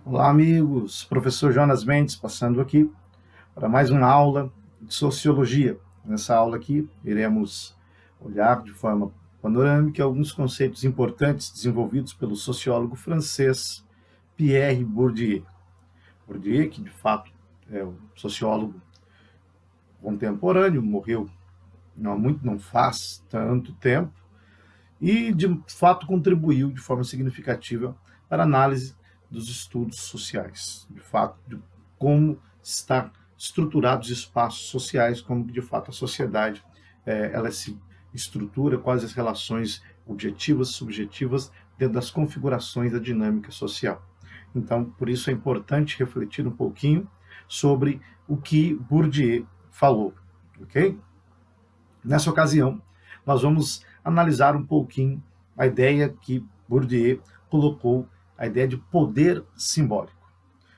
Olá, amigos. Professor Jonas Mendes passando aqui para mais uma aula de sociologia. Nessa aula aqui, iremos olhar de forma panorâmica alguns conceitos importantes desenvolvidos pelo sociólogo francês Pierre Bourdieu. Bourdieu, que de fato é um sociólogo contemporâneo, morreu não faz tanto tempo, e de fato contribuiu de forma significativa para a análise dos estudos sociais, de fato, de como está estruturados os espaços sociais, como de fato a sociedade ela se estrutura, quais as relações objetivas, subjetivas, dentro das configurações da dinâmica social. Então, por isso é importante refletir um pouquinho sobre o que Bourdieu falou, ok? Nessa ocasião, nós vamos analisar um pouquinho a ideia que Bourdieu colocou, a ideia de poder simbólico.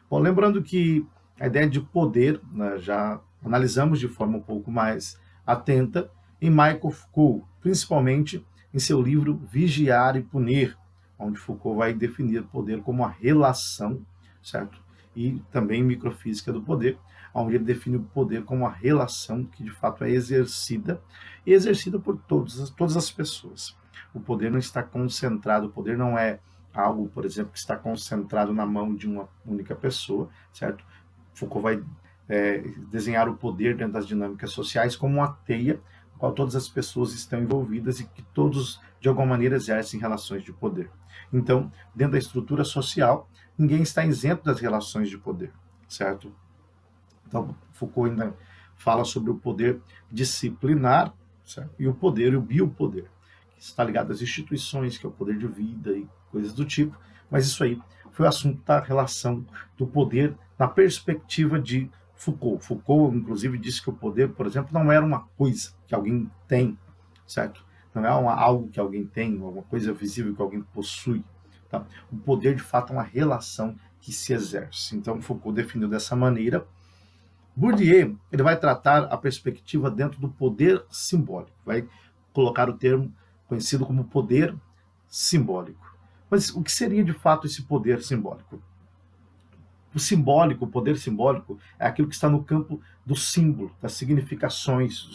Bom, lembrando que a ideia de poder, né, já analisamos de forma um pouco mais atenta em Michael Foucault, principalmente em seu livro Vigiar e Punir, onde Foucault vai definir poder como a relação, certo? E também microfísica do poder, onde ele define o poder como a relação que de fato é exercida e exercida por todas as pessoas. O poder não está concentrado, o poder não é algo, por exemplo, que está concentrado na mão de uma única pessoa, certo? Foucault vai desenhar o poder dentro das dinâmicas sociais como uma teia na qual todas as pessoas estão envolvidas e que todos, de alguma maneira, exercem relações de poder. Então, dentro da estrutura social, ninguém está isento das relações de poder, certo? Então, Foucault ainda fala sobre o poder disciplinar, certo? E o poder e o biopoder, que está ligado às instituições, que é o poder de vida e coisas do tipo, mas isso aí foi o assunto da relação do poder na perspectiva de Foucault. Foucault, inclusive, disse que o poder, por exemplo, não era uma coisa que alguém tem, certo? Não é algo que alguém tem, alguma coisa visível que alguém possui. Tá? O poder, de fato, é uma relação que se exerce. Então, Foucault definiu dessa maneira. Bourdieu ele vai tratar a perspectiva dentro do poder simbólico, vai colocar o termo conhecido como poder simbólico. Mas o que seria de fato esse poder simbólico? O simbólico, o poder simbólico, é aquilo que está no campo do símbolo, das significações,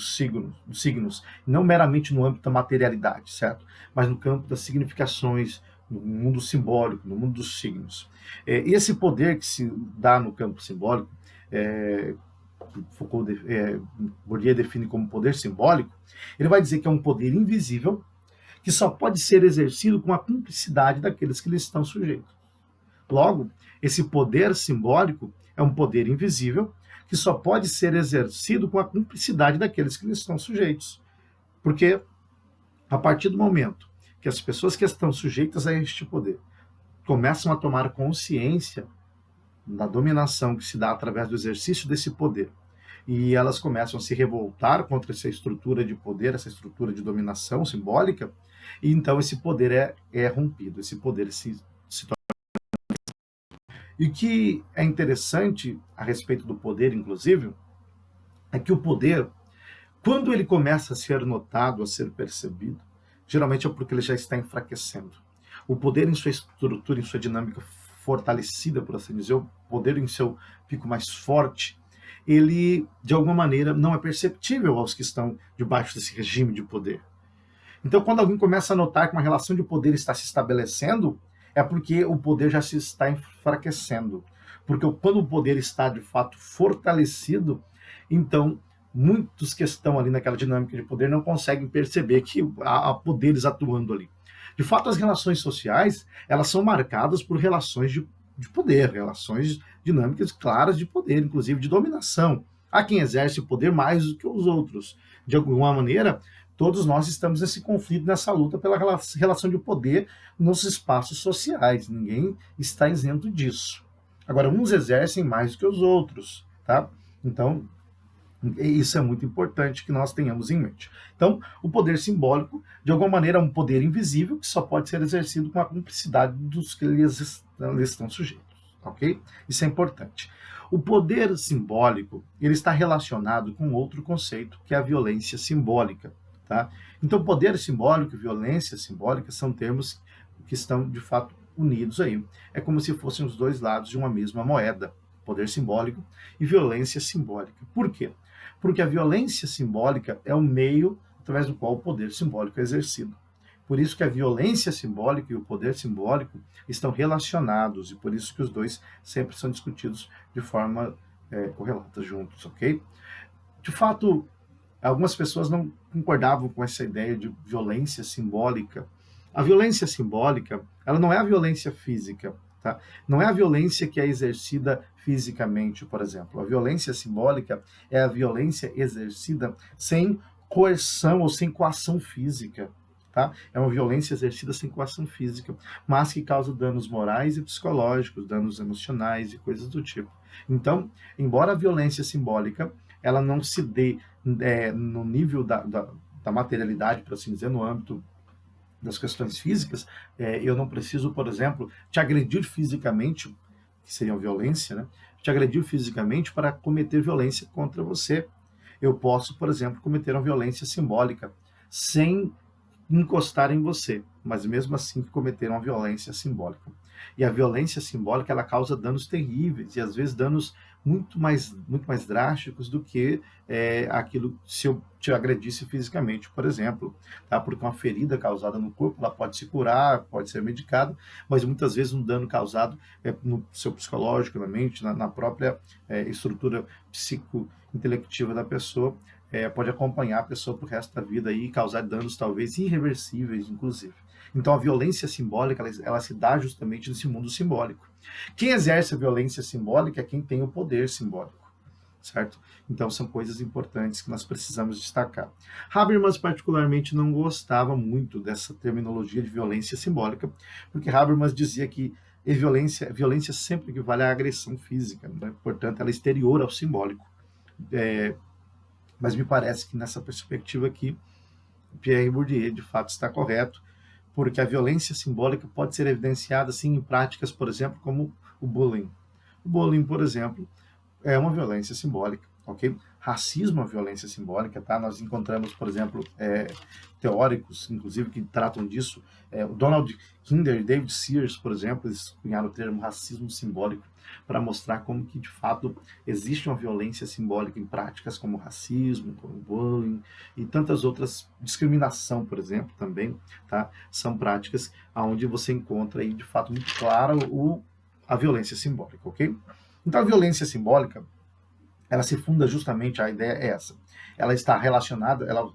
dos signos, não meramente no âmbito da materialidade, certo? Mas no campo das significações, no mundo simbólico, no mundo dos signos. Esse poder que se dá no campo simbólico, que Bourdieu define como poder simbólico, ele vai dizer que é um poder invisível que só pode ser exercido com a cumplicidade daqueles que lhe estão sujeitos. Logo, esse poder simbólico é um poder invisível que só pode ser exercido com a cumplicidade daqueles que lhe estão sujeitos. Porque a partir do momento que as pessoas que estão sujeitas a este poder começam a tomar consciência da dominação que se dá através do exercício desse poder, e elas começam a se revoltar contra essa estrutura de poder, essa estrutura de dominação simbólica, e então esse poder é rompido, esse poder se torna. E o que é interessante a respeito do poder, inclusive, é que o poder, quando ele começa a ser notado, a ser percebido, geralmente é porque ele já está enfraquecendo. O poder em sua estrutura, em sua dinâmica fortalecida, por assim dizer, o poder em seu pico mais forte, ele, de alguma maneira, não é perceptível aos que estão debaixo desse regime de poder. Então, quando alguém começa a notar que uma relação de poder está se estabelecendo, é porque o poder já se está enfraquecendo. Porque quando o poder está, de fato, fortalecido, então muitos que estão ali naquela dinâmica de poder não conseguem perceber que há poderes atuando ali. De fato, as relações sociais, elas são marcadas por relações de poder, relações dinâmicas claras de poder, inclusive de dominação. Há quem exerce o poder mais do que os outros. De alguma maneira, todos nós estamos nesse conflito, nessa luta pela relação de poder nos espaços sociais. Ninguém está isento disso. Agora, uns exercem mais do que os outros, tá? Então, isso é muito importante que nós tenhamos em mente. Então, o poder simbólico, de alguma maneira, é um poder invisível que só pode ser exercido com a cumplicidade dos que lhes estão sujeitos, ok? Isso é importante. O poder simbólico, ele está relacionado com outro conceito, que é a violência simbólica, tá? Então, poder simbólico e violência simbólica são termos que estão, de fato, unidos aí. É como se fossem os dois lados de uma mesma moeda, poder simbólico e violência simbólica. Por quê? Porque a violência simbólica é o meio através do qual o poder simbólico é exercido. Por isso que a violência simbólica e o poder simbólico estão relacionados, e por isso que os dois sempre são discutidos de forma correlata juntos, ok? De fato, algumas pessoas não concordavam com essa ideia de violência simbólica. A violência simbólica, ela não é a violência física, tá? Não é a violência que é exercida fisicamente, por exemplo. A violência simbólica é a violência exercida sem coerção ou sem coação física, tá? É uma violência exercida sem coação física, mas que causa danos morais e psicológicos, danos emocionais e coisas do tipo. Então, embora a violência simbólica ela não se dê no nível da materialidade, por assim dizer, no âmbito das questões físicas, eu não preciso, por exemplo, te agredir fisicamente, que seria violência, né? Te agredir fisicamente para cometer violência contra você. Eu posso, por exemplo, cometer uma violência simbólica sem encostar em você, mas mesmo assim cometer uma violência simbólica. E a violência simbólica ela causa danos terríveis e às vezes danos muito mais drásticos do que aquilo se eu te agredisse fisicamente, por exemplo, tá? Porque uma ferida causada no corpo ela pode se curar, pode ser medicada, mas muitas vezes um dano causado no seu psicológico, na mente, na própria estrutura psico-intelectiva da pessoa pode acompanhar a pessoa para o resto da vida e causar danos talvez irreversíveis, inclusive. Então a violência simbólica ela se dá justamente nesse mundo simbólico. Quem exerce a violência simbólica é quem tem o poder simbólico, certo? Então são coisas importantes que nós precisamos destacar. Habermas particularmente não gostava muito dessa terminologia de violência simbólica, porque Habermas dizia que violência sempre equivale à agressão física, né? Portanto ela é exterior ao simbólico. Mas me parece que nessa perspectiva aqui, Pierre Bourdieu de fato está correto, porque a violência simbólica pode ser evidenciada assim, em práticas, por exemplo, como o bullying. O bullying, por exemplo, é uma violência simbólica, ok? Racismo é uma violência simbólica, tá? Nós encontramos, por exemplo, teóricos, inclusive, que tratam disso. O Donald Kinder e David Sears, por exemplo, eles cunharam o termo racismo simbólico para mostrar como que, de fato, existe uma violência simbólica em práticas como racismo, como bullying e tantas outras, discriminação, por exemplo, também, tá? São práticas onde você encontra aí, de fato, muito claro a violência simbólica, ok? Então, a violência simbólica, ela se funda justamente, a ideia é essa, ela está relacionada, ela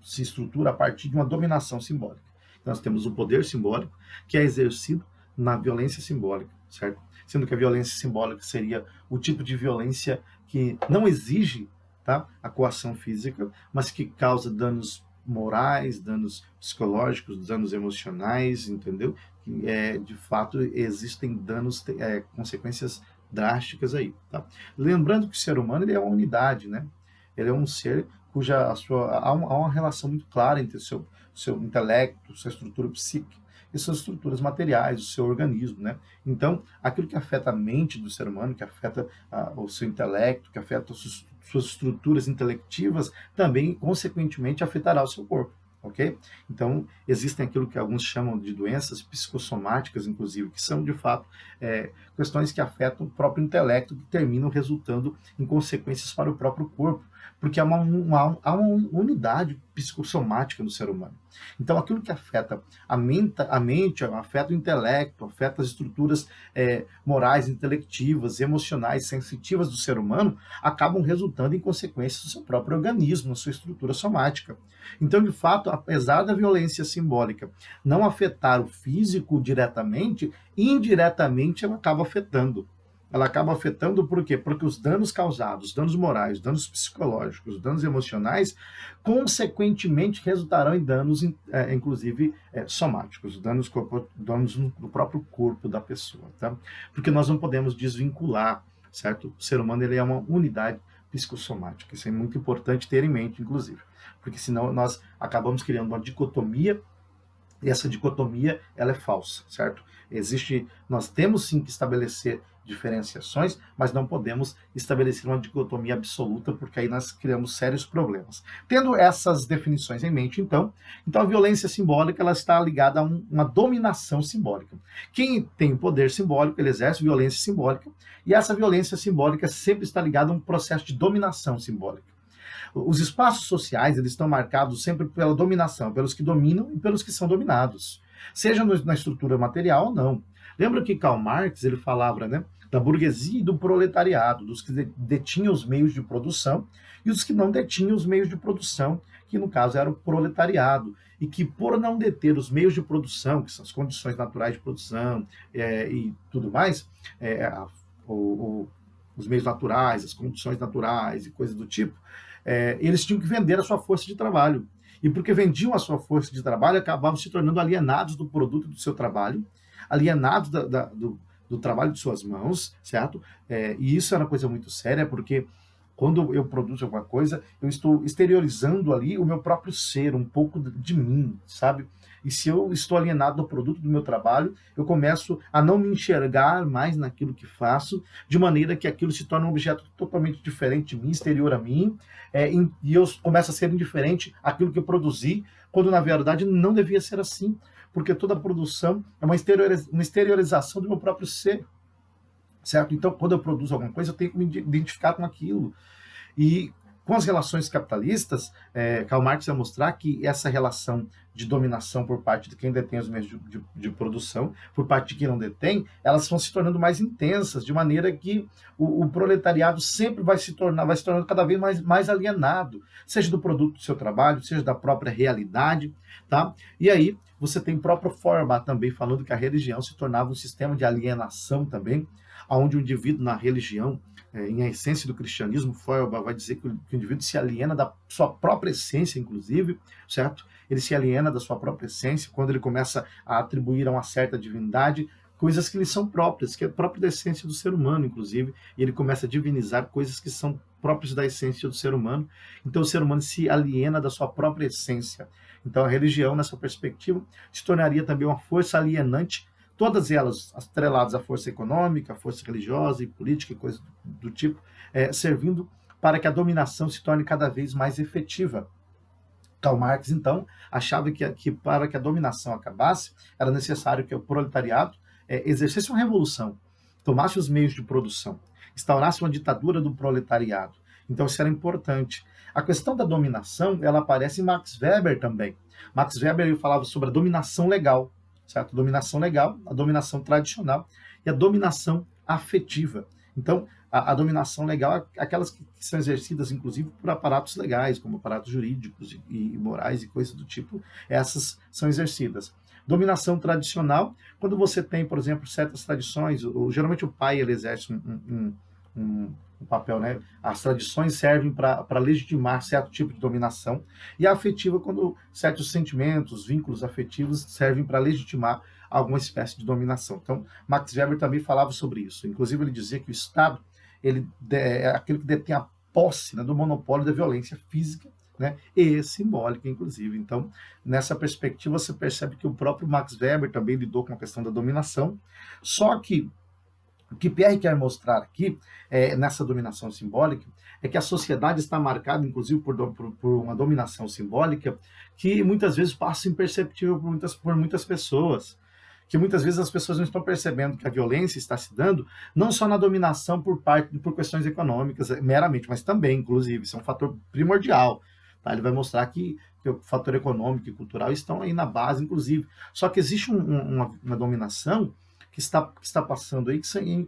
se estrutura a partir de uma dominação simbólica. Então, nós temos o poder simbólico, que é exercido na violência simbólica, certo? Sendo que a violência simbólica seria o tipo de violência que não exige, tá, a coação física, mas que causa danos morais, danos psicológicos, danos emocionais, entendeu? Que, de fato, existem danos, consequências drásticas aí, tá? Lembrando que o ser humano ele é uma unidade, né? Ele é um ser cuja há uma relação muito clara entre o seu intelecto, sua estrutura psíquica e suas estruturas materiais, o seu organismo, né? Então, aquilo que afeta a mente do ser humano, que afeta o seu intelecto, que afeta suas estruturas intelectivas, também, consequentemente, afetará o seu corpo. Ok? Então, existem aquilo que alguns chamam de doenças psicossomáticas, inclusive, que são, de fato, questões que afetam o próprio intelecto, que terminam resultando em consequências para o próprio corpo, porque há uma unidade psicossomática no ser humano. Então, aquilo que afeta a mente afeta o intelecto, afeta as estruturas morais, intelectivas, emocionais, sensitivas do ser humano, acabam resultando em consequências do seu próprio organismo, na sua estrutura somática. Então, de fato, apesar da violência simbólica não afetar o físico diretamente, indiretamente ela acaba afetando. Ela acaba afetando por quê? Porque os danos causados, danos morais, danos psicológicos, danos emocionais, consequentemente resultarão em danos, inclusive, somáticos, danos no próprio corpo da pessoa, tá? Porque nós não podemos desvincular, certo? O ser humano ele é uma unidade psicossomática. Isso é muito importante ter em mente, inclusive, porque senão nós acabamos criando uma dicotomia essa dicotomia ela é falsa, certo? Nós temos sim que estabelecer diferenciações, mas não podemos estabelecer uma dicotomia absoluta, porque aí nós criamos sérios problemas. Tendo essas definições em mente, então a violência simbólica ela está ligada a uma dominação simbólica. Quem tem poder simbólico, ele exerce violência simbólica, e essa violência simbólica sempre está ligada a um processo de dominação simbólica. Os espaços sociais eles estão marcados sempre pela dominação, pelos que dominam e pelos que são dominados, seja na estrutura material ou não. Lembra que Karl Marx ele falava, né, da burguesia e do proletariado, dos que detinham os meios de produção e os que não detinham os meios de produção, que no caso era o proletariado, e que por não deter os meios de produção, que são as condições naturais de produção e tudo mais, os meios naturais, as condições naturais e coisas do tipo, eles tinham que vender a sua força de trabalho. E porque vendiam a sua força de trabalho, acabavam se tornando alienados do produto do seu trabalho, alienados do trabalho de suas mãos, certo? E isso é uma coisa muito séria, porque quando eu produzo alguma coisa, eu estou exteriorizando ali o meu próprio ser, um pouco de mim, sabe? E se eu estou alienado do produto do meu trabalho, eu começo a não me enxergar mais naquilo que faço, de maneira que aquilo se torna um objeto totalmente diferente de mim, exterior a mim, e eu começo a ser indiferente àquilo que eu produzi, quando na verdade não devia ser assim, porque toda produção é uma exteriorização do meu próprio ser, certo? Então, quando eu produzo alguma coisa, eu tenho que me identificar com aquilo. E com as relações capitalistas, Karl Marx vai mostrar que essa relação de dominação por parte de quem detém os meios de produção, por parte de quem não detém, elas vão se tornando mais intensas, de maneira que o proletariado sempre vai se tornando cada vez mais alienado, seja do produto do seu trabalho, seja da própria realidade, tá? E aí você tem o próprio Feuerbach também falando que a religião se tornava um sistema de alienação também, onde o indivíduo na religião, em a essência do cristianismo, Feuerbach vai dizer que o indivíduo se aliena da sua própria essência, inclusive, certo? Ele se aliena da sua própria essência quando ele começa a atribuir a uma certa divindade coisas que lhe são próprias, que é próprio da essência do ser humano, inclusive, e ele começa a divinizar coisas que são próprias da essência do ser humano. Então o ser humano se aliena da sua própria essência. Então a religião, nessa perspectiva, se tornaria também uma força alienante, todas elas atreladas à força econômica, à força religiosa e política e coisas do tipo, servindo para que a dominação se torne cada vez mais efetiva. Karl Marx, então, achava que para que a dominação acabasse, era necessário que o proletariado exercesse uma revolução, tomasse os meios de produção, instaurasse uma ditadura do proletariado. Então isso era importante. A questão da dominação, ela aparece em Max Weber também. Max Weber ele falava sobre a dominação legal, certo? A dominação legal, a dominação tradicional e a dominação afetiva. Então, a dominação legal é aquelas que são exercidas, inclusive, por aparatos legais, como aparatos jurídicos e morais e coisas do tipo, essas são exercidas. Dominação tradicional, quando você tem, por exemplo, certas tradições, geralmente o pai ele exerce um papel, né? As tradições servem para legitimar certo tipo de dominação, e a afetiva, quando certos sentimentos, vínculos afetivos servem para legitimar alguma espécie de dominação. Então, Max Weber também falava sobre isso. Inclusive, ele dizia que o Estado ele é aquele que detém a posse, né, do monopólio da violência física, né, e simbólica, inclusive. Então, nessa perspectiva, você percebe que o próprio Max Weber também lidou com a questão da dominação, só que o que Pierre quer mostrar aqui, nessa dominação simbólica, é que a sociedade está marcada, inclusive, por uma dominação simbólica que muitas vezes passa imperceptível por muitas pessoas, que muitas vezes as pessoas não estão percebendo que a violência está se dando não só na dominação por questões econômicas meramente, mas também, inclusive, isso é um fator primordial. Tá? Ele vai mostrar que o fator econômico e cultural estão aí na base, inclusive. Só que existe uma dominação que está passando aí,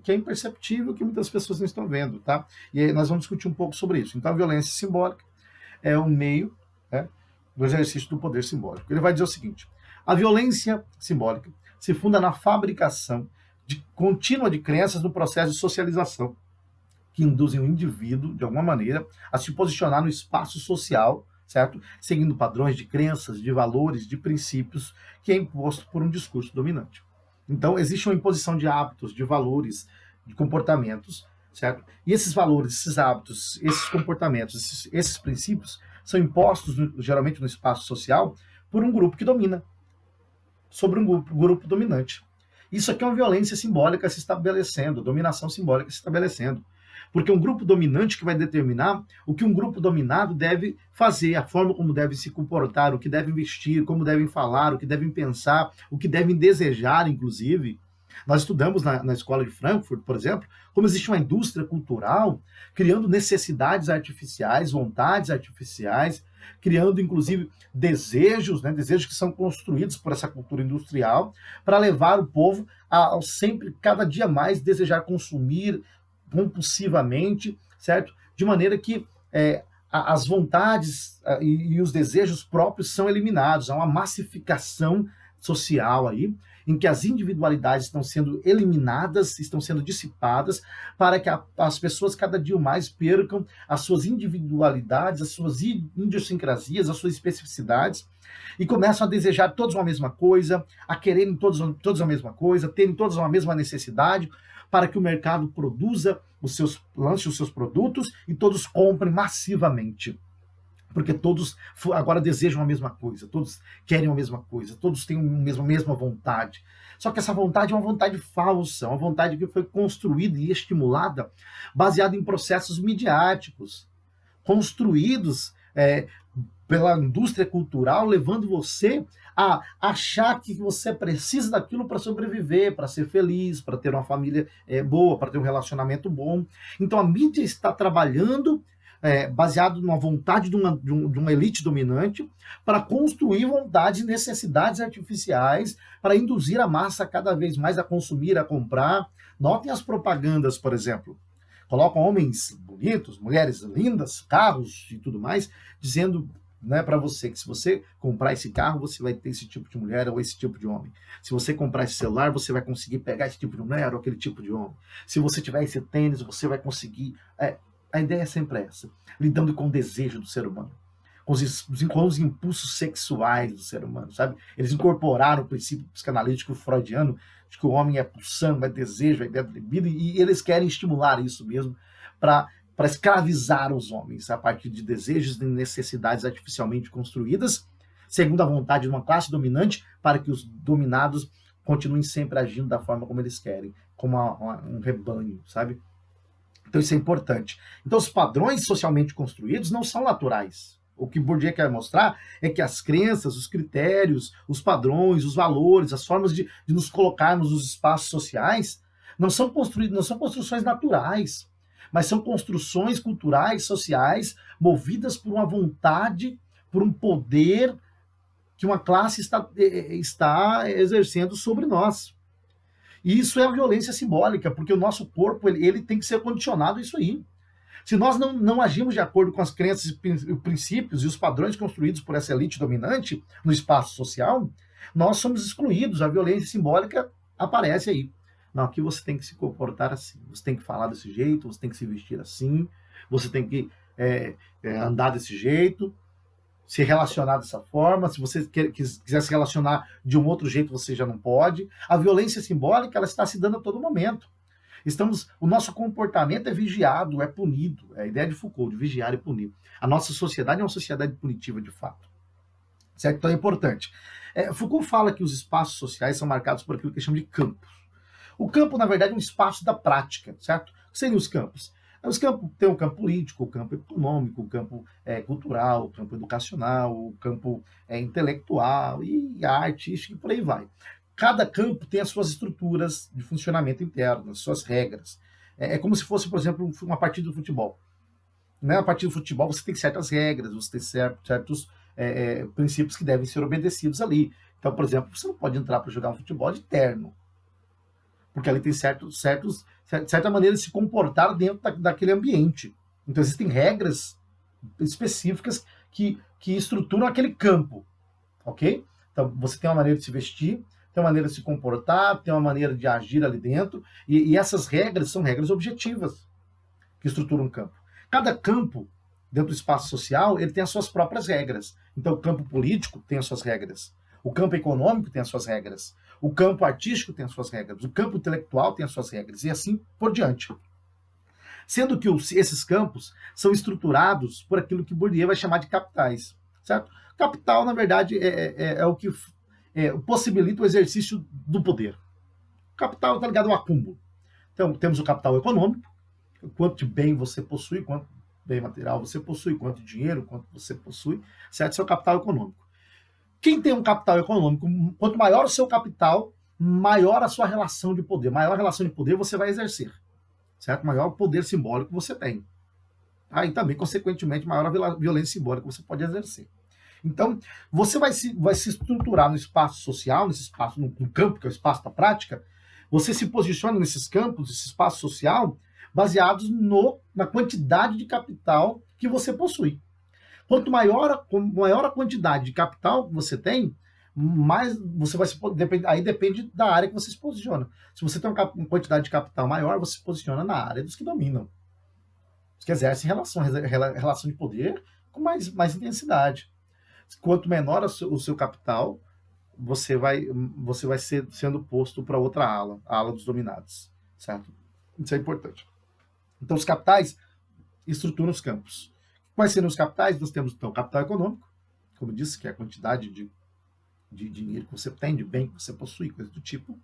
que é imperceptível, que muitas pessoas não estão vendo, tá? E aí nós vamos discutir um pouco sobre isso. Então, a violência simbólica é um meio, né, do exercício do poder simbólico. Ele vai dizer o seguinte: a violência simbólica se funda na fabricação contínua de crenças no processo de socialização, que induzem o indivíduo, de alguma maneira, a se posicionar no espaço social, certo? Seguindo padrões de crenças, de valores, de princípios, que é imposto por um discurso dominante. Então, existe uma imposição de hábitos, de valores, de comportamentos, certo? E esses valores, esses hábitos, esses comportamentos, esses princípios são impostos, geralmente no espaço social, por um grupo que domina. sobre um grupo dominante. Isso aqui é uma violência simbólica se estabelecendo, dominação simbólica se estabelecendo. Porque um grupo dominante que vai determinar o que um grupo dominado deve fazer, a forma como deve se comportar, o que devem vestir, como devem falar, o que devem pensar, o que devem desejar, inclusive. Nós estudamos na escola de Frankfurt, por exemplo, como existe uma indústria cultural criando necessidades artificiais, vontades artificiais, criando inclusive desejos, né, desejos que são construídos por essa cultura industrial para levar o povo a sempre, cada dia mais, desejar consumir compulsivamente, certo? De maneira que as vontades e os desejos próprios são eliminados. Há uma massificação social aí, em que as individualidades estão sendo eliminadas, estão sendo dissipadas, para que as pessoas cada dia mais percam as suas individualidades, as suas idiosincrasias, as suas especificidades, e começam a desejar todos uma mesma coisa, a quererem todos a mesma coisa, terem todos uma mesma necessidade, para que o mercado produza lance os seus produtos e todos comprem massivamente. Porque todos agora desejam a mesma coisa, todos querem a mesma coisa, todos têm a mesma vontade. Só que essa vontade é uma vontade falsa, uma vontade que foi construída e estimulada baseada em processos midiáticos, construídos pela indústria cultural, levando você a achar que você precisa daquilo para sobreviver, para ser feliz, para ter uma família boa, para ter um relacionamento bom. Então a mídia está trabalhando baseado numa vontade de uma elite dominante para construir vontades e necessidades artificiais para induzir a massa cada vez mais a consumir, a comprar. Notem as propagandas, por exemplo. Colocam homens bonitos, mulheres lindas, carros e tudo mais, dizendo, né, para você que se você comprar esse carro, você vai ter esse tipo de mulher ou esse tipo de homem. Se você comprar esse celular, você vai conseguir pegar esse tipo de mulher ou aquele tipo de homem. Se você tiver esse tênis, você vai conseguir... A ideia é sempre essa, lidando com o desejo do ser humano, com os impulsos sexuais do ser humano, sabe? Eles incorporaram o princípio psicanalítico freudiano de que o homem é pulsão, é desejo, é libido, e eles querem estimular isso mesmo para escravizar os homens a partir de desejos e necessidades artificialmente construídas, segundo a vontade de uma classe dominante, para que os dominados continuem sempre agindo da forma como eles querem, como um rebanho, sabe? Então isso é importante. Então os padrões socialmente construídos não são naturais. O que Bourdieu quer mostrar é que as crenças, os critérios, os padrões, os valores, as formas de nos colocarmos nos espaços sociais não são construídos, não são construções naturais, mas são construções culturais, sociais, movidas por uma vontade, por um poder que uma classe está exercendo sobre nós. E isso é a violência simbólica, porque o nosso corpo ele tem que ser condicionado a isso aí. Se nós não agimos de acordo com as crenças e princípios e os padrões construídos por essa elite dominante no espaço social, nós somos excluídos, a violência simbólica aparece aí. Não, aqui você tem que se comportar assim, você tem que falar desse jeito, você tem que se vestir assim, você tem que andar desse jeito, se relacionar dessa forma. Se você quiser se relacionar de um outro jeito, você já não pode. A violência simbólica ela está se dando a todo momento. O nosso comportamento é vigiado, é punido. É a ideia de Foucault, de vigiar e punir. A nossa sociedade é uma sociedade punitiva, de fato. Certo? Então é importante. Foucault fala que os espaços sociais são marcados por aquilo que ele chama de campos. O campo, na verdade, é um espaço da prática, certo? O que seriam os campos? Os campos tem o campo político, o campo econômico, o campo cultural, o campo educacional, o campo intelectual e a artística e por aí vai. Cada campo tem as suas estruturas de funcionamento interno, as suas regras. É como se fosse, por exemplo, uma partida de futebol. Né? A partida de futebol você tem certas regras, você tem certos princípios que devem ser obedecidos ali. Então, por exemplo, você não pode entrar para jogar um futebol de terno, porque ali tem certa maneira de se comportar dentro daquele ambiente. Então existem regras específicas que estruturam aquele campo, ok? Então você tem uma maneira de se vestir, tem uma maneira de se comportar, tem uma maneira de agir ali dentro, e essas regras são regras objetivas que estruturam um campo. Cada campo dentro do espaço social ele tem as suas próprias regras. Então o campo político tem as suas regras, o campo econômico tem as suas regras, o campo artístico tem as suas regras, o campo intelectual tem as suas regras, e assim por diante. Sendo que esses campos são estruturados por aquilo que Bourdieu vai chamar de capitais, certo? Capital, na verdade, é o que possibilita o exercício do poder. O capital está ligado ao acúmulo. Então, temos o capital econômico, quanto de bem você possui, quanto bem material você possui, quanto dinheiro, quanto você possui, certo? Esse é o capital econômico. Quem tem um capital econômico, quanto maior o seu capital, maior a sua relação de poder. Maior a relação de poder você vai exercer, certo? Maior o poder simbólico você tem. E também, consequentemente, maior a violência simbólica você pode exercer. Então, você vai se estruturar no espaço social, nesse espaço, no campo, que é o espaço da prática, você se posiciona nesses campos, nesse espaço social, baseados na quantidade de capital que você possui. Quanto maior a quantidade de capital que você tem, mais você vai se... Aí depende da área que você se posiciona. Se você tem uma quantidade de capital maior, você se posiciona na área dos que dominam. Os que exercem relação de poder com mais intensidade. Quanto menor o seu capital, você vai sendo posto para outra ala, a ala dos dominados, certo? Isso é importante. Então, os capitais estruturam os campos. Quais seriam os capitais? Nós temos, então, o capital econômico, como eu disse, que é a quantidade de dinheiro que você tem, de bem que você possui, coisa do tipo.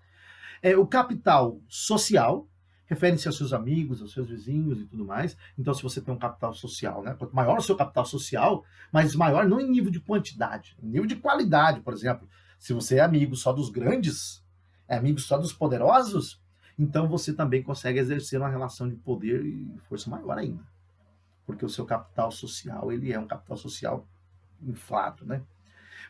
O capital social, refere-se aos seus amigos, aos seus vizinhos e tudo mais. Então, se você tem um capital social, né? Quanto maior o seu capital social, mas maior não em nível de quantidade, em nível de qualidade, por exemplo. Se você é amigo só dos grandes, é amigo só dos poderosos, então você também consegue exercer uma relação de poder e força maior ainda. Porque o seu capital social, ele é um capital social inflado, né?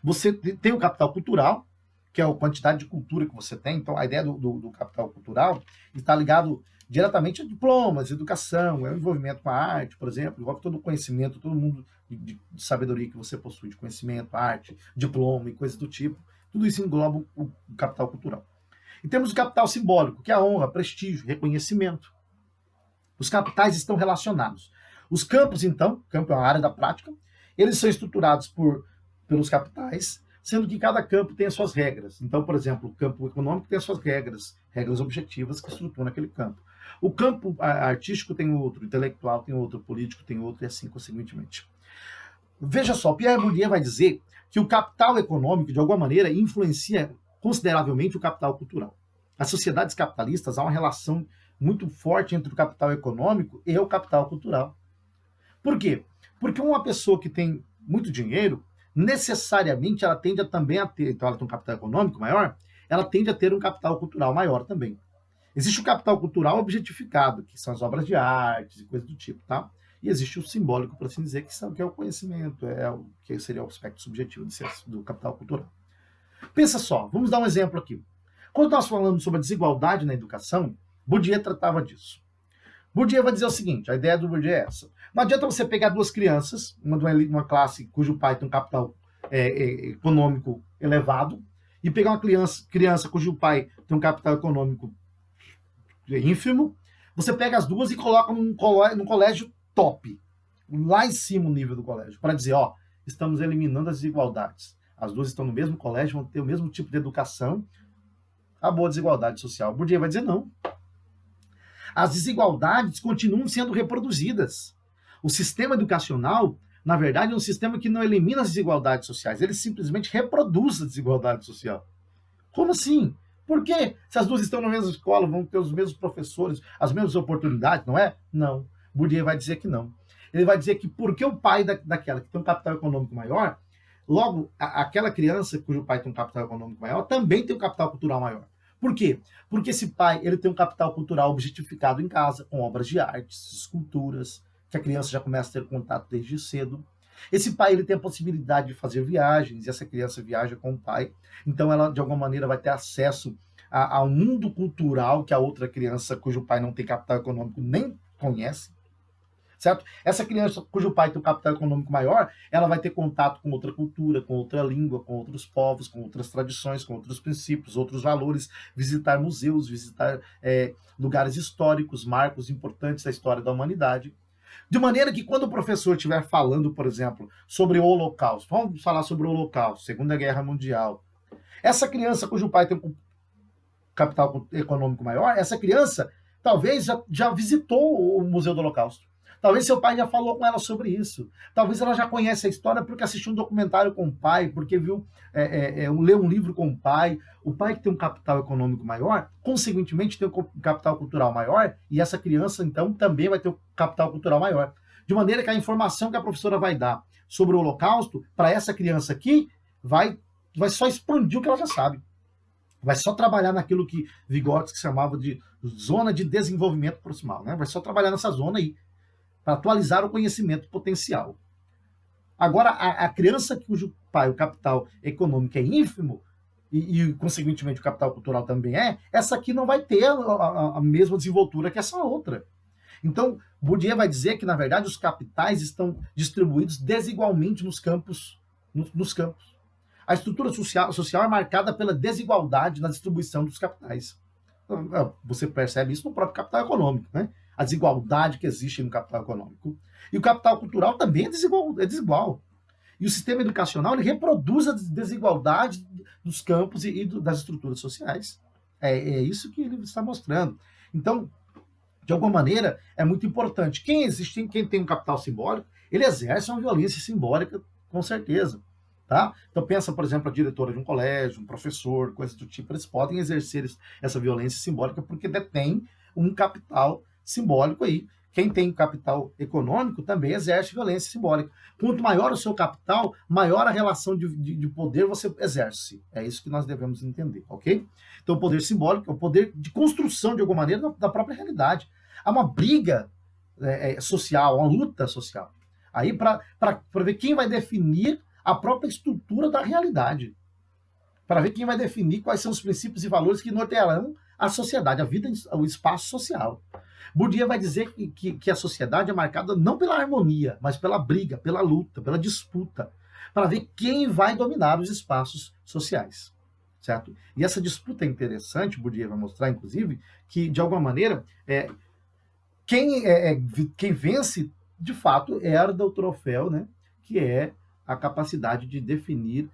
Você tem o capital cultural, que é a quantidade de cultura que você tem. Então, a ideia do capital cultural está ligado diretamente a diplomas, educação, o envolvimento com a arte, por exemplo, envolve todo o conhecimento, todo mundo de sabedoria que você possui, de conhecimento, arte, diploma e coisas do tipo. Tudo isso engloba o capital cultural. E temos o capital simbólico, que é a honra, prestígio, reconhecimento. Os capitais estão relacionados. Os campos, então, campo é uma área da prática, eles são estruturados pelos capitais, sendo que cada campo tem as suas regras. Então, por exemplo, o campo econômico tem as suas regras objetivas que estruturam aquele campo. O campo artístico tem outro, o intelectual tem outro, o político tem outro, e assim consequentemente. Veja só, Pierre Bourdieu vai dizer que o capital econômico, de alguma maneira, influencia consideravelmente o capital cultural. As sociedades capitalistas, há uma relação muito forte entre o capital econômico e o capital cultural. Por quê? Porque uma pessoa que tem muito dinheiro, necessariamente ela tende também a ter, então ela tem um capital econômico maior, ela tende a ter um capital cultural maior também. Existe o capital cultural objetificado, que são as obras de artes e coisas do tipo, tá? E existe o simbólico, por assim dizer, que é o conhecimento, que seria o aspecto subjetivo do capital cultural. Pensa só, vamos dar um exemplo aqui. Quando nós falamos sobre a desigualdade na educação, Bourdieu tratava disso. Bourdieu vai dizer o seguinte, a ideia do Bourdieu é essa. Não adianta você pegar duas crianças, uma de uma classe cujo pai tem um capital econômico elevado, e pegar uma criança cujo pai tem um capital econômico ínfimo, você pega as duas e coloca num colégio top, lá em cima o nível do colégio, para dizer, ó, estamos eliminando as desigualdades. As duas estão no mesmo colégio, vão ter o mesmo tipo de educação, a boa desigualdade social. Bourdieu vai dizer não. As desigualdades continuam sendo reproduzidas. O sistema educacional, na verdade, é um sistema que não elimina as desigualdades sociais, ele simplesmente reproduz a desigualdade social. Como assim? Por quê? Se as duas estão na mesma escola, vão ter os mesmos professores, as mesmas oportunidades, não é? Não. Bourdieu vai dizer que não. Ele vai dizer que porque o pai daquela que tem um capital econômico maior, logo, aquela criança cujo pai tem um capital econômico maior também tem um capital cultural maior. Por quê? Porque esse pai ele tem um capital cultural objetificado em casa, com obras de artes, esculturas, que a criança já começa a ter contato desde cedo. Esse pai ele tem a possibilidade de fazer viagens, e essa criança viaja com o pai, então ela de alguma maneira vai ter acesso ao mundo cultural que a outra criança cujo pai não tem capital econômico nem conhece, certo? Essa criança cujo pai tem um capital econômico maior, ela vai ter contato com outra cultura, com outra língua, com outros povos, com outras tradições, com outros princípios, outros valores, visitar museus, visitar lugares históricos, marcos importantes da história da humanidade. De maneira que quando o professor estiver falando, por exemplo, sobre o Holocausto, vamos falar sobre o Holocausto, Segunda Guerra Mundial, essa criança cujo pai tem um capital econômico maior, essa criança talvez já visitou o Museu do Holocausto. Talvez seu pai já falou com ela sobre isso. Talvez ela já conhece a história porque assistiu um documentário com o pai, porque viu, leu um livro com o pai. O pai que tem um capital econômico maior, consequentemente tem um capital cultural maior, e essa criança, então, também vai ter um capital cultural maior. De maneira que a informação que a professora vai dar sobre o Holocausto, para essa criança aqui, vai só expandir o que ela já sabe. Vai só trabalhar naquilo que Vygotsky chamava de zona de desenvolvimento proximal, né? Vai só trabalhar nessa zona aí, para atualizar o conhecimento potencial. Agora, a criança cujo pai, o capital econômico é ínfimo, consequentemente, o capital cultural também essa aqui não vai ter a mesma desenvoltura que essa outra. Então, Bourdieu vai dizer que, na verdade, os capitais estão distribuídos desigualmente nos campos. A estrutura social é marcada pela desigualdade na distribuição dos capitais. Você percebe isso no próprio capital econômico, né? A desigualdade que existe no capital econômico. E o capital cultural também é desigual. E o sistema educacional ele reproduz a desigualdade dos campos e das estruturas sociais. É isso que ele está mostrando. Então, de alguma maneira, é muito importante. Quem tem um capital simbólico, ele exerce uma violência simbólica, com certeza. Tá? Então pensa, por exemplo, a diretora de um colégio, um professor, coisas do tipo, eles podem exercer essa violência simbólica porque detém um capital simbólico aí. Quem tem capital econômico também exerce violência simbólica. Quanto maior o seu capital, maior a relação de poder você exerce. É isso que nós devemos entender, ok? Então o poder simbólico é o poder de construção, de alguma maneira, da própria realidade. Há uma briga social, uma luta social. Aí para ver quem vai definir a própria estrutura da realidade. Para ver quem vai definir quais são os princípios e valores que nortearão a sociedade, a vida, o espaço social. Bourdieu vai dizer que a sociedade é marcada não pela harmonia, mas pela briga, pela luta, pela disputa, para ver quem vai dominar os espaços sociais. Certo? E essa disputa é interessante, Bourdieu vai mostrar, inclusive, que, de alguma maneira, quem vence, de fato, herda o troféu, né, que é a capacidade de definir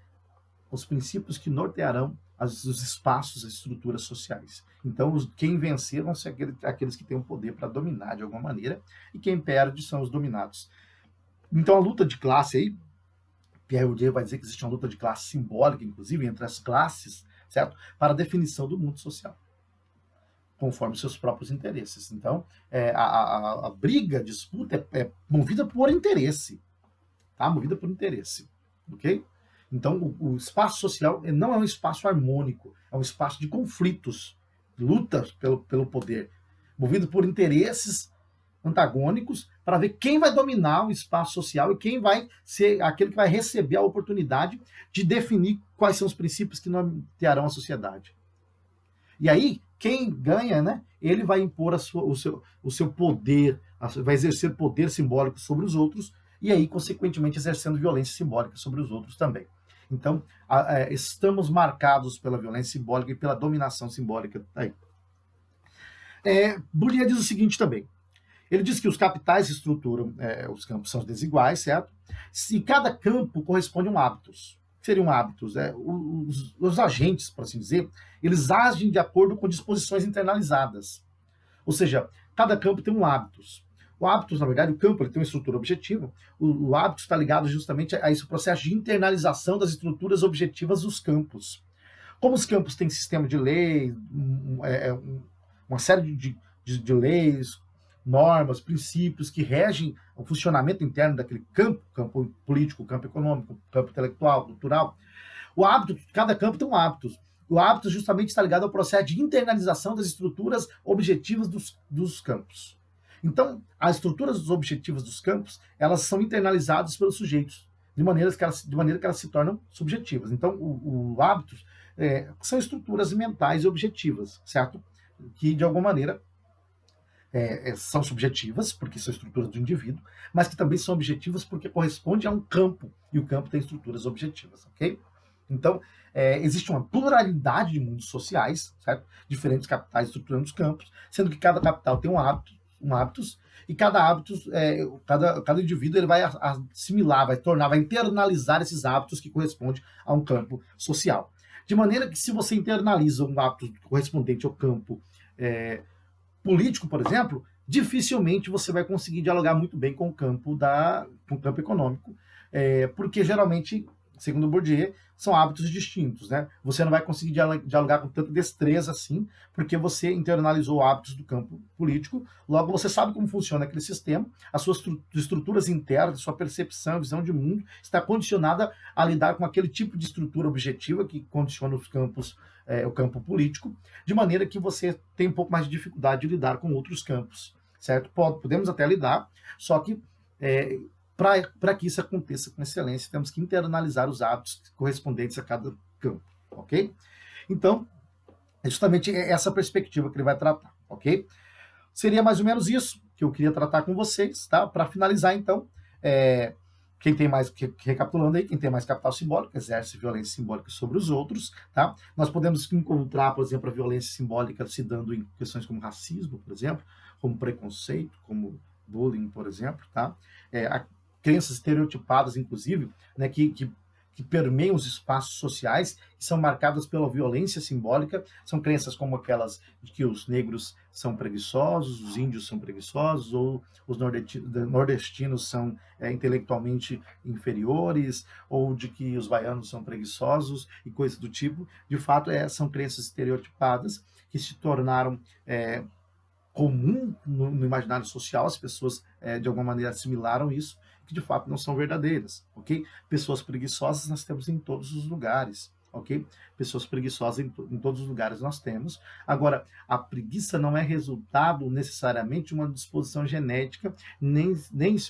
os princípios que nortearão os espaços, as estruturas sociais. Então, quem vencer vão ser aqueles que têm o poder para dominar de alguma maneira, e quem perde são os dominados. Então, a luta de classe aí, Pierre Bourdieu vai dizer que existe uma luta de classe simbólica, inclusive, entre as classes, certo? Para a definição do mundo social, conforme seus próprios interesses. Então, a briga, a disputa é movida por interesse, tá? Movida por interesse, ok? Então, o espaço social não é um espaço harmônico, é um espaço de conflitos, lutas pelo poder, movido por interesses antagônicos para ver quem vai dominar o espaço social e quem vai ser aquele que vai receber a oportunidade de definir quais são os princípios que nortearão a sociedade. E aí, quem ganha, né, ele vai impor o seu poder, vai exercer poder simbólico sobre os outros, e aí, consequentemente, exercendo violência simbólica sobre os outros também. Então, estamos marcados pela violência simbólica e pela dominação simbólica. Aí. Bourdieu diz o seguinte também. Ele diz que os capitais estruturam, os campos são desiguais, certo? E cada campo corresponde a um hábitos. O que seriam hábitos? Os agentes, por assim dizer, eles agem de acordo com disposições internalizadas. Ou seja, cada campo tem um hábitos. O hábitos, na verdade, o campo ele tem uma estrutura objetiva. O hábito está ligado justamente a esse processo de internalização das estruturas objetivas dos campos. Como os campos têm sistema de lei, uma série de leis, normas, princípios que regem o funcionamento interno daquele campo político, campo econômico, campo intelectual, cultural. O hábito, cada campo tem um hábito. O hábito justamente está ligado ao processo de internalização das estruturas objetivas dos campos. Então, as estruturas objetivas dos campos, elas são internalizadas pelos sujeitos, de maneira que elas se tornam subjetivas. Então, o hábitos são estruturas mentais e objetivas, certo? Que, de alguma maneira, são subjetivas, porque são estruturas do indivíduo, mas que também são objetivas porque correspondem a um campo, e o campo tem estruturas objetivas, ok? Então, existe uma pluralidade de mundos sociais, certo? Diferentes capitais estruturando os campos, sendo que cada capital tem um hábitos, e cada hábitos, cada indivíduo ele vai assimilar, vai internalizar esses hábitos que correspondem a um campo social. De maneira que se você internaliza um hábito correspondente ao campo político, por exemplo, dificilmente você vai conseguir dialogar muito bem com o campo econômico, porque geralmente, segundo Bourdieu, são hábitos distintos, né? Você não vai conseguir dialogar com tanta destreza assim, porque você internalizou hábitos do campo político, logo você sabe como funciona aquele sistema, as suas estruturas internas, sua percepção, visão de mundo está condicionada a lidar com aquele tipo de estrutura objetiva que condiciona o campo político, de maneira que você tem um pouco mais de dificuldade de lidar com outros campos, certo? Podemos até lidar, só que para que isso aconteça com excelência, temos que internalizar os hábitos correspondentes a cada campo, ok? Então, é justamente essa perspectiva que ele vai tratar, ok? Seria mais ou menos isso que eu queria tratar com vocês, tá? Para finalizar, então, quem tem mais, recapitulando aí, quem tem mais capital simbólico exerce violência simbólica sobre os outros, tá? Nós podemos encontrar, por exemplo, a violência simbólica se dando em questões como racismo, por exemplo, como preconceito, como bullying, por exemplo, tá? Crenças estereotipadas, inclusive, né, que permeiam os espaços sociais, que são marcadas pela violência simbólica, são crenças como aquelas de que os negros são preguiçosos, os índios são preguiçosos, ou os nordestinos são intelectualmente inferiores, ou de que os baianos são preguiçosos, e coisas do tipo. De fato, são crenças estereotipadas que se tornaram comum no imaginário social, as pessoas de alguma maneira assimilaram isso, que de fato não são verdadeiras, ok? Pessoas preguiçosas nós temos em todos os lugares, ok? Pessoas preguiçosas em todos os lugares nós temos. Agora, a preguiça não é resultado necessariamente de uma disposição genética, nem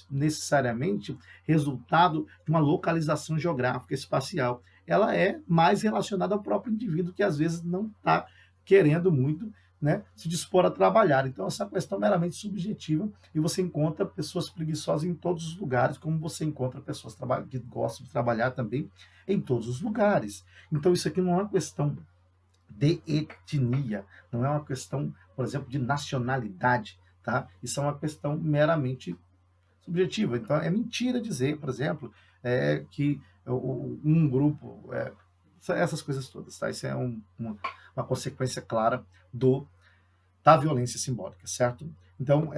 necessariamente resultado de uma localização geográfica espacial. Ela é mais relacionada ao próprio indivíduo, que às vezes não está querendo muito, né, se dispor a trabalhar. Então, essa questão é meramente subjetiva e você encontra pessoas preguiçosas em todos os lugares, como você encontra pessoas que gostam de trabalhar também em todos os lugares. Então, isso aqui não é uma questão de etnia, não é uma questão, por exemplo, de nacionalidade, tá? Isso é uma questão meramente subjetiva. Então, é mentira dizer, por exemplo, que um grupo, essas coisas todas, tá? Isso é uma consequência clara da violência simbólica, certo? Então,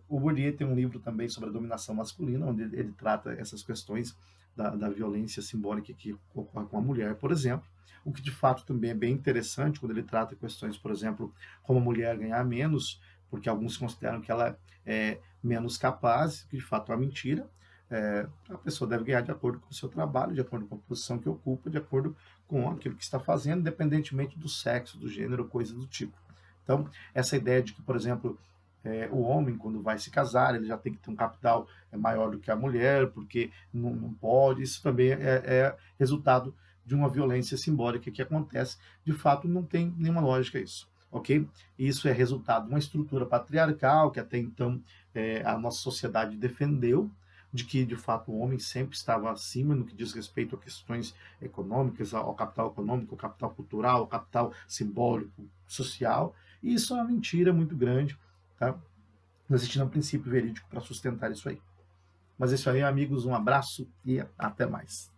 o Bourdieu tem um livro também sobre a dominação masculina, onde ele trata essas questões da violência simbólica que ocorre com a mulher, por exemplo, o que de fato também é bem interessante quando ele trata questões, por exemplo, como a mulher ganhar menos, porque alguns consideram que ela é menos capaz, que de fato é uma mentira. A pessoa deve ganhar de acordo com o seu trabalho, de acordo com a posição que ocupa, de acordo com aquilo que está fazendo, independentemente do sexo, do gênero, coisa do tipo. Então, essa ideia de que, por exemplo, o homem, quando vai se casar, ele já tem que ter um capital maior do que a mulher, porque não pode, isso também é resultado de uma violência simbólica que acontece. De fato, não tem nenhuma lógica isso, ok? Isso é resultado de uma estrutura patriarcal que até então a nossa sociedade defendeu, de que, de fato, o homem sempre estava acima no que diz respeito a questões econômicas, ao capital econômico, ao capital cultural, ao capital simbólico, social, e isso é uma mentira muito grande, tá? Não existe um princípio verídico para sustentar isso aí. Mas é isso aí, amigos, um abraço e até mais.